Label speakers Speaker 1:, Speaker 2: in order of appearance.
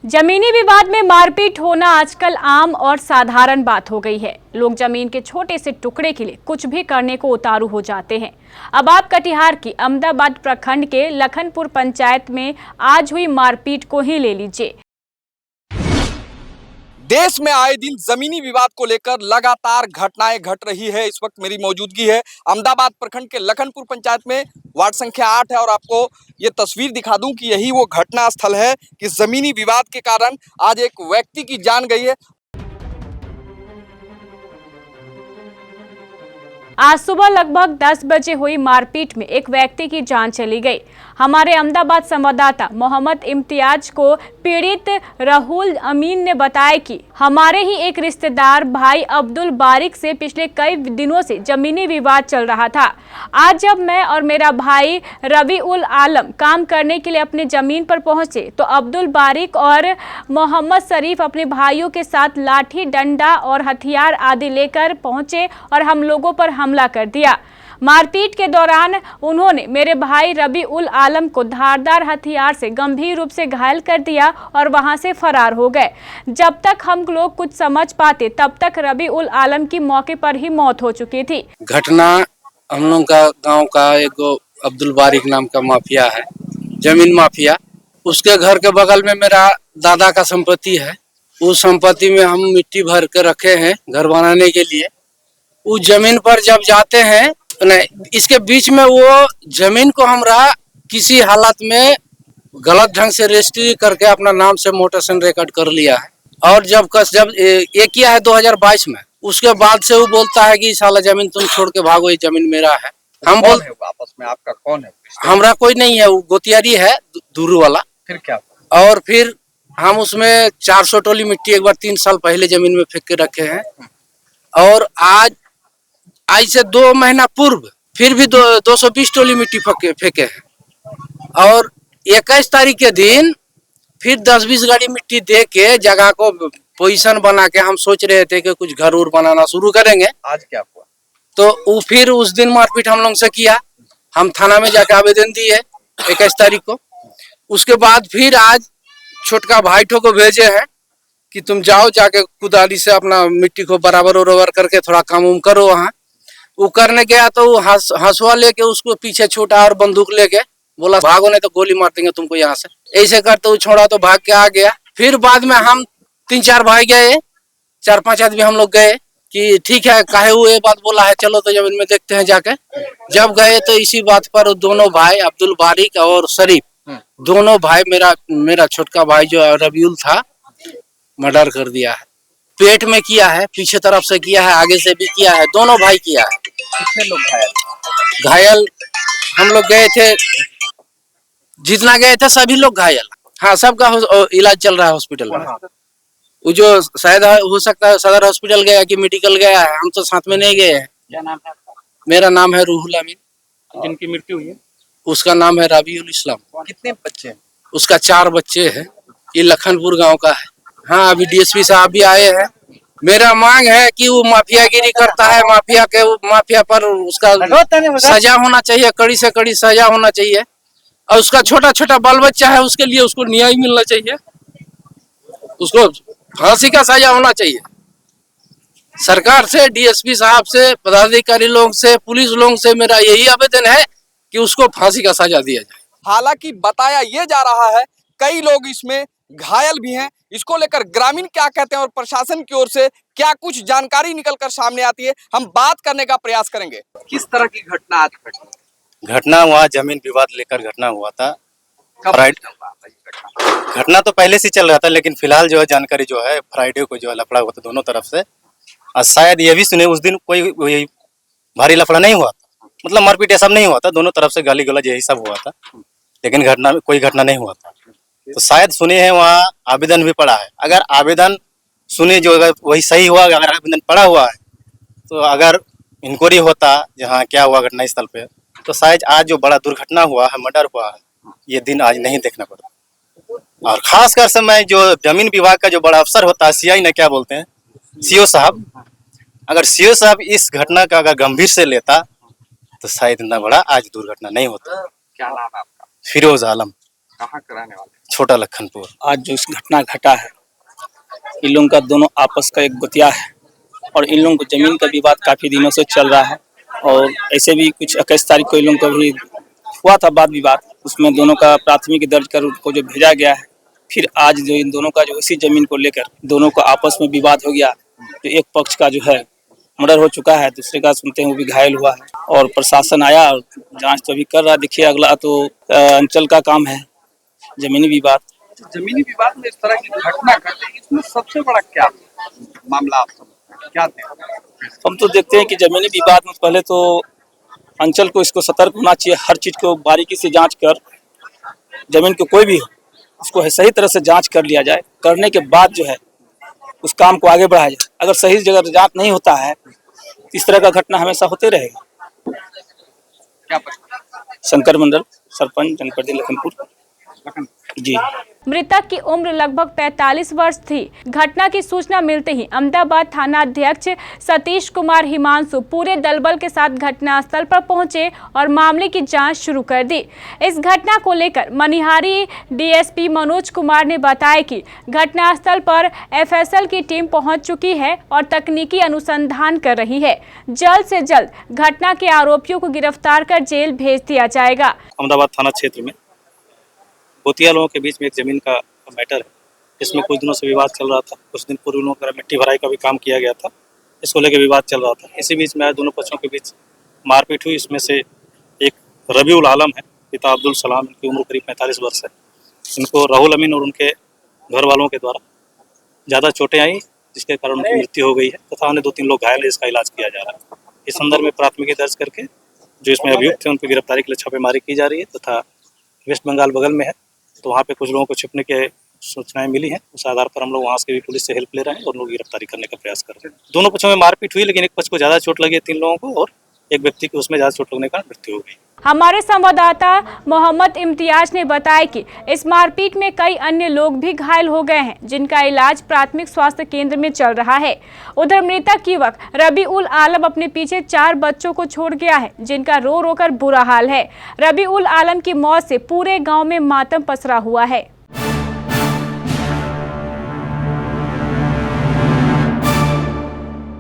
Speaker 1: जमीनी विवाद में मारपीट होना आजकल आम और साधारण बात हो गई है। लोग जमीन के छोटे से टुकड़े के लिए कुछ भी करने को उतारू हो जाते हैं। अब आप कटिहार की अहमदाबाद प्रखंड के लखनपुर पंचायत में आज हुई मारपीट को ही ले लीजिए।
Speaker 2: देश में आए दिन जमीनी विवाद को लेकर लगातार घटनाएं घट रही है। इस वक्त मेरी मौजूदगी है अहमदाबाद प्रखंड के लखनपुर पंचायत में, वार्ड संख्या 8 है और आपको ये तस्वीर दिखा दूं कि यही वो घटना स्थल है कि जमीनी विवाद के कारण आज एक व्यक्ति की जान गई है।
Speaker 1: आज सुबह लगभग 10 बजे हुई मारपीट में एक व्यक्ति की जान चली गई। हमारे अहमदाबाद संवाददाता मोहम्मद इम्तियाज को पीड़ित राहुल अमीन ने बताया कि हमारे ही एक रिश्तेदार भाई अब्दुल बारिक से पिछले कई दिनों से जमीनी विवाद चल रहा था। आज जब मैं और मेरा भाई रवि उल आलम काम करने के लिए अपनी जमीन पर पहुंचे तो अब्दुल बारिक और मोहम्मद शरीफ अपने भाइयों के साथ लाठी, डंडा और हथियार आदि लेकर पहुंचे और हम लोगों पर हमला कर दिया। मारपीट के दौरान उन्होंने मेरे भाई रवि उल आलम को धारदार हथियार से गंभीर रूप से घायल कर दिया और वहां से फरार हो गए। जब तक हम लोग कुछ समझ पाते तब तक रवि उल आलम की मौके पर ही मौत हो चुकी थी।
Speaker 3: घटना हम लोग का गांव का एक अब्दुल बारिक नाम का माफिया है, जमीन माफिया। उसके घर के बगल में मेरा दादा का संपत्ति है। उस संपत्ति में हम मिट्टी भर के रखे हैं घर बनाने के लिए। उस जमीन पर जब जाते हैं इसके बीच में वो जमीन को हमरा किसी हालत में गलत ढंग से रजिस्ट्री करके अपना नाम से मोटेशन रिकॉर्ड कर लिया है। और जब ये किया है 2022 में, उसके बाद से वो बोलता है कि साला जमीन तुम छोड़ के भागो, ये जमीन मेरा है। हम बोल
Speaker 2: आपस में आपका कौन है?
Speaker 3: हमरा कोई नहीं है, वो गोतियारी है दूर वाला।
Speaker 2: फिर क्या?
Speaker 3: और फिर हम उसमें 400 टोली मिट्टी एक बार 3 साल पहले जमीन में फेंक के रखे हैं। और आज से 2 महीना पूर्व फिर भी 220 टोली मिट्टी फेंके हैं। और 21 तारीख के दिन फिर 10-20 गाड़ी मिट्टी दे के जगह को पोजीशन बना के हम सोच रहे थे कि कुछ घर उर बनाना शुरू करेंगे।
Speaker 2: आज क्या हुआ?
Speaker 3: तो वो फिर उस दिन मारपीट हम लोग से किया। हम थाना में जाके आवेदन दिए 21 तारीख को। उसके बाद फिर आज छोटका भाई ठो को भेजे हैं कि तुम जाओ, जाके कुदाली से अपना मिट्टी को बराबर उराबर करके थोड़ा काम उम करो। वहाँ वो करने गया तो वो हंसुआ लेके उसको पीछे छोटा और बंदूक लेके बोला भागो नहीं तो गोली मार देंगे तुमको यहाँ से। ऐसे करते वो छोड़ा तो भाग के आ गया। फिर बाद में हम 3-4 भाई गए, 4-5 आदमी हम लोग गए कि ठीक है काहे वो ये बात बोला है, चलो तो जमीन में देखते हैं जाके। जब गए तो इसी बात पर दोनों भाई अब्दुल बारिक और शरीफ, दोनों भाई मेरा छोटका भाई जो रबीउल था, मर्डर कर दिया है। पेट में किया है, पीछे तरफ से किया है, आगे से भी किया है, दोनों भाई किया है।
Speaker 2: कितने लोग
Speaker 3: घायल हम लोग गए थे, जितना गए थे सभी लोग घायल। हाँ, सबका इलाज चल रहा है हॉस्पिटल में। वो जो शायद हो सकता है सदर हॉस्पिटल गया कि मेडिकल गया है, हम तो साथ में नहीं गए हैं।
Speaker 2: क्या नाम है आपका?
Speaker 3: मेरा नाम है रूहुल अमीन।
Speaker 2: जिनकी मृत्यु हुई है
Speaker 3: उसका नाम है रबीउल इस्लाम।
Speaker 2: कितने बच्चे हैं?
Speaker 3: उसका 4 बच्चे हैं। ये लखनपुर गांव का है। हाँ, अभी डीएसपी साहब भी आए हैं। मेरा मांग है कि वो माफियागिरी करता है, माफिया पर उसका सजा होना चाहिए, कड़ी से कड़ी सजा होना चाहिए। और उसका छोटा छोटा बाल बच्चा है, उसके लिए उसको न्याय मिलना चाहिए, उसको फांसी का सजा होना चाहिए। सरकार से, डीएसपी साहब से, पदाधिकारी लोग से, पुलिस लोग से मेरा यही आवेदन है कि उसको फांसी का सजा दिया जाए।
Speaker 2: हालांकि बताया ये जा रहा है कई लोग इसमें घायल भी हैं। इसको लेकर ग्रामीण क्या कहते हैं और प्रशासन की ओर से क्या कुछ जानकारी निकलकर सामने आती है, हम बात करने का प्रयास करेंगे। किस तरह की घटना आज
Speaker 4: घटना वहाँ जमीन विवाद लेकर घटना हुआ था। घटना तो पहले से चल रहा था, लेकिन फिलहाल जो है जानकारी जो है फ्राइडे को जो है लफड़ा हुआ था दोनों तरफ से। और शायद ये भी सुने उस दिन कोई भारी लफड़ा नहीं हुआ था, मतलब मारपीट ऐसा नहीं हुआ था, दोनों तरफ से गाली गलौज यही सब हुआ था, लेकिन कोई घटना नहीं हुआ था। तो शायद सुने हैं वहाँ आवेदन भी पड़ा है। अगर आवेदन सुने जो अगर वही सही हुआ, अगर आवेदन पड़ा हुआ है तो अगर इंक्वायरी होता जहाँ क्या हुआ घटना स्थल पे, तो शायद आज जो बड़ा दुर्घटना हुआ है, मर्डर हुआ है, ये दिन आज नहीं देखना पड़ता। और खासकर से मैं जो जमीन विभाग का जो बड़ा अफसर होता है, सीआई ने क्या बोलते हैं, सीओ साहब, अगर सीओ साहब इस घटना का अगर गंभीर से लेता तो शायद इतना बड़ा आज दुर्घटना नहीं होता।
Speaker 2: क्या नाम है आपका?
Speaker 4: फिरोज आलम।
Speaker 2: कहाँ के रहने वाले?
Speaker 4: छोटा लखनपुर।
Speaker 5: आज जो इस घटना घटा है, इन लोगों का दोनों आपस का एक बतिया है और इन लोगों को जमीन का विवाद काफी दिनों से चल रहा है। और ऐसे भी कुछ 21 तारीख को इन लोगों का भी हुआ था वाद विवाद, उसमें दोनों का प्राथमिकी दर्ज कर उनको जो भेजा गया है। फिर आज जो इन दोनों का जो इसी जमीन को लेकर दोनों का आपस में विवाद हो गया, तो एक पक्ष का जो है मर्डर हो चुका है, दूसरे का सुनते हैं वो भी घायल हुआ है और प्रशासन आया और जांच तो अभी कर रहा है। देखिए अगला तो अंचल का काम है, जमीनी विवाद।
Speaker 2: जमीनी विवाद में इस तरह की घटना घटे, इसमें सबसे बड़ा क्या मामला आप समझते क्या देखते हैं?
Speaker 5: हम तो देखते हैं कि जमीनी विवाद में पहले तो अंचल को इसको सतर्क होना चाहिए, हर चीज को बारीकी से जांच कर, जमीन को कोई भी हो उसको सही तरह से जांच कर लिया जाए, करने के बाद जो है उस काम को आगे बढ़ाया जाए। अगर सही जगह जांच नहीं होता है तो इस तरह का घटना हमेशा होते रहेगा।
Speaker 2: क्या पता?
Speaker 5: शंकर मंडल, सरपंच, जनपद लखनपुर जी।
Speaker 1: मृतक की उम्र लगभग 45 वर्ष थी। घटना की सूचना मिलते ही अहमदाबाद थाना अध्यक्ष सतीश कुमार हिमांशु पूरे दलबल के साथ घटनास्थल पर पहुंचे और मामले की जांच शुरू कर दी। इस घटना को लेकर मनिहारी डीएसपी मनोज कुमार ने बताया कि घटनास्थल पर एफएसएल की टीम पहुंच चुकी है और तकनीकी अनुसंधान कर रही है। जल्द से जल्द घटना के आरोपियों को गिरफ्तार कर जेल भेज दिया जाएगा।
Speaker 4: अहमदाबाद थाना क्षेत्र में भूतिया लोगों के बीच में एक जमीन का मैटर है, जिसमें कुछ दिनों से विवाद चल रहा था। कुछ दिन पूर्व लोगों का मिट्टी भराई का भी काम किया गया था, इसको लेकर विवाद चल रहा था। इसी बीच में आज दोनों पक्षों के बीच मारपीट हुई। इसमें से एक रबीउल आलम है, पिता अब्दुल सलाम, इनकी उम्र करीब 45 वर्ष है। इनको राहुल अमीन और उनके घर वालों के द्वारा ज़्यादा चोटें आई, जिसके कारण उनकी मृत्यु हो गई है तथा अन्य 2-3 लोग घायल है, इसका इलाज किया जा रहा है। इस संदर्भ में प्राथमिकी दर्ज करके जो इसमें अभियुक्त थे उन पर गिरफ्तारी के लिए छापेमारी की जा रही है तथा वेस्ट बंगाल बगल में है तो वहाँ पे कुछ लोगों को छिपने के सूचनाएं मिली हैं। उस आधार पर हम लोग वहाँ से भी पुलिस से हेल्प ले रहे हैं और लोग गिरफ्तारी करने का प्रयास कर रहे हैं। दोनों पक्षों में मारपीट हुई, लेकिन एक पक्ष को ज़्यादा चोट लगी है 3 लोगों को और एक व्यक्ति को उसमें ज़्यादा चोट लगने का मृत्यु हो गई।
Speaker 1: हमारे संवाददाता मोहम्मद इम्तियाज ने बताया कि इस मारपीट में कई अन्य लोग भी घायल हो गए हैं, जिनका इलाज प्राथमिक स्वास्थ्य केंद्र में चल रहा है। उधर मृतक युवक रबीउल आलम अपने पीछे 4 बच्चों को छोड़ गया है, जिनका रो रो कर बुरा हाल है। रबीउल आलम की मौत से पूरे गांव में मातम पसरा हुआ है।